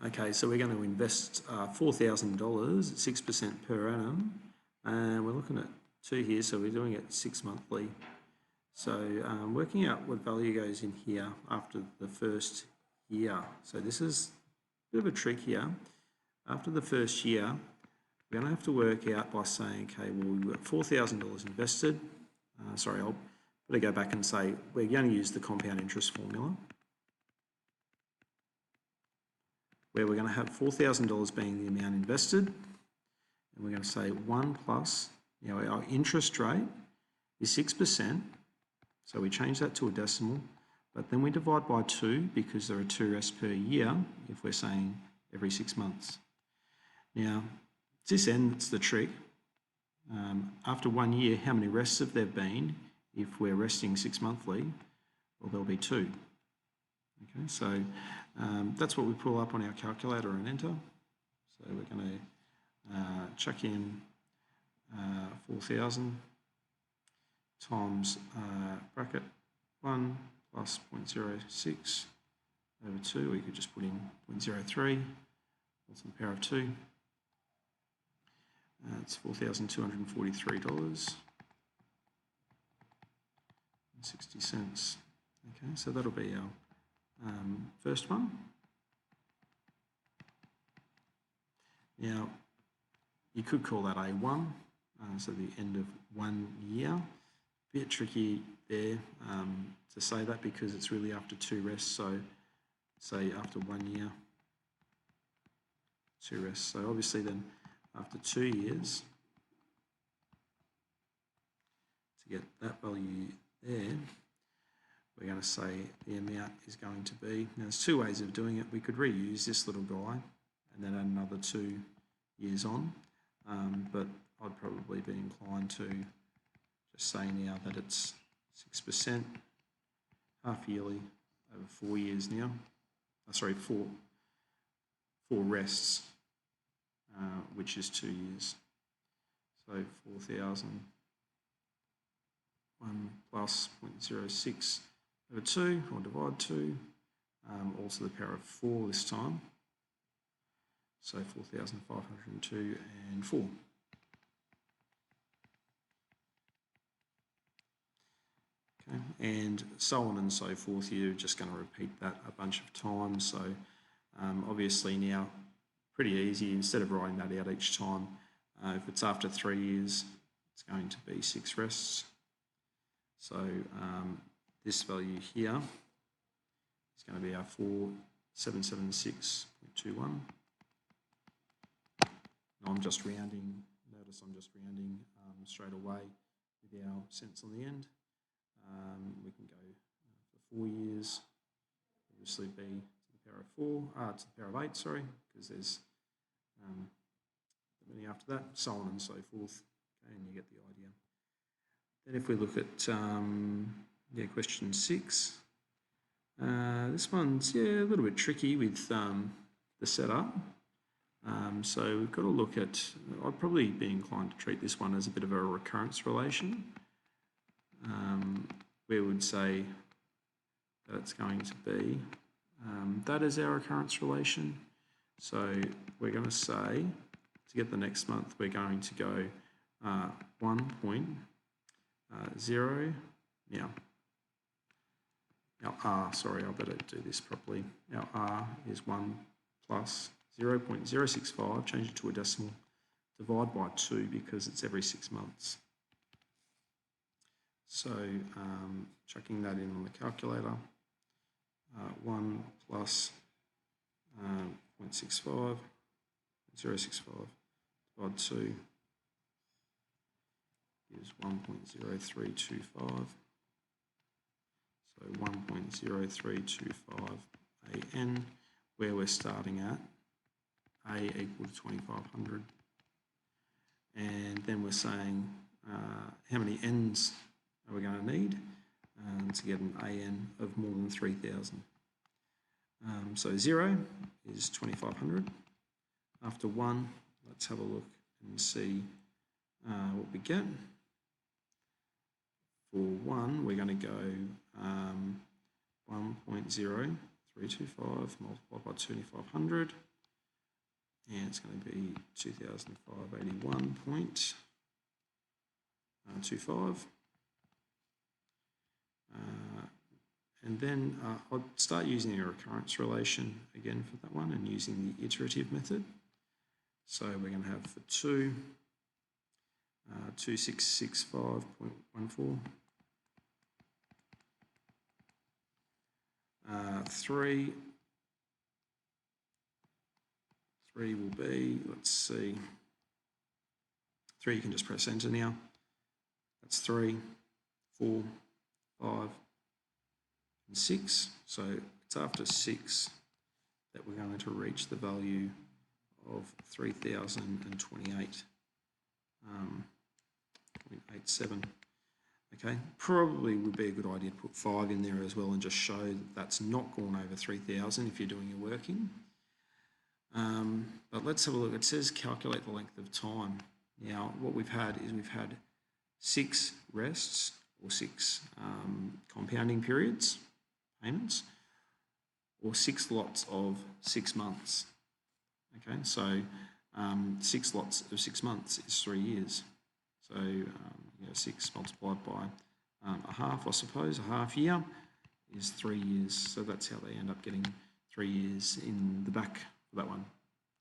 Okay, so we're going to invest $4,000 at 6% per annum, and we're looking at 2 here, so we're doing it 6 monthly. So working out what value goes in here after the first year. So this is a bit of a trick here. After the first year, we're going to have to work out by saying, okay, well, we've got $4,000 invested. I'll better go back and say we're going to use the compound interest formula, where we're going to have $4,000 being the amount invested, and we're going to say 1 plus, our interest rate is 6%, so we change that to a decimal, but then we divide by 2 because there are 2 rests per year if we're saying every 6 months. Now, to this end, it's the trick. After 1 year, how many rests have there been if we're resting 6 monthly? Well, there'll be 2. Okay, so that's what we pull up on our calculator and enter. So we're going to chuck in 4,000 times bracket 1 plus 0.06 over 2. We could just put in 0.03, also the power of 2. It's $4,243.60. Okay, so that'll be our first one. Now, you could call that A1, so the end of 1 year. Bit tricky there to say that because it's really after 2 rests, so say after 1 year, 2 rests. So obviously then after 2 years, to get that value there, we're going to say the amount is going to be, now there's 2 ways of doing it. We could reuse this little guy and then add another 2 years on, but I'd probably be inclined to just say now that it's 6% half yearly over 4 years now. Sorry, 4 rests, which is 2 years. So 4,000 1 plus 0.06 over 2, or divide 2, also the power of 4 this time. So 4,502 and 4. Okay, and so on and so forth. You're just going to repeat that a bunch of times. So obviously now, pretty easy. Instead of writing that out each time, if it's after 3 years, it's going to be 6 rests. So this value here is going to be our 4,776.21. I'm just rounding, notice I'm just rounding straight away with our cents on the end. We can go for 4 years, obviously be to the power of 4, to the power of 8, sorry, because there's many after that, so on and so forth, okay, and you get the idea. Then if we look at question 6, this one's a little bit tricky with the setup. So we've got to look at, I'd probably be inclined to treat this one as a bit of a recurrence relation. We would say that it's going to be, that is our recurrence relation. So we're going to say, to get the next month, we're going to go 1.0, now R, sorry, I better do this properly. Now R is 1 plus 0.065, change it to a decimal, divide by 2 because it's every 6 months. So chucking that in on the calculator, 1 plus 0.65 divide 2 is 1.0325. So 1.0325 AN, where we're starting at A equal to 2,500. And then we're saying how many N's are we going to need to get an AN of more than 3,000. So 0 is 2,500. After 1, let's have a look and see what we get. For 1, we're going to go 1.0325 multiplied by 2,500 and it's going to be 2005.81.25. And then I'll start using a recurrence relation again for that one and using the iterative method. So we're going to have for 2, 2665.14, 3 will be, let's see, 3 you can just press enter now. That's 3, 4, 5, and 6. So it's after 6 that we're going to reach the value of 3028.87. Okay, probably would be a good idea to put 5 in there as well and just show that that's not gone over 3000 if you're doing your working. But let's have a look. It says calculate the length of time. Now, what we've had is we've had 6 rests or 6 compounding periods, payments, or 6 lots of 6 months. Okay, so 6 lots of 6 months is 3 years. So 6 multiplied by a half, I suppose, a half year is 3 years. So that's how they end up getting 3 years in the back for that one.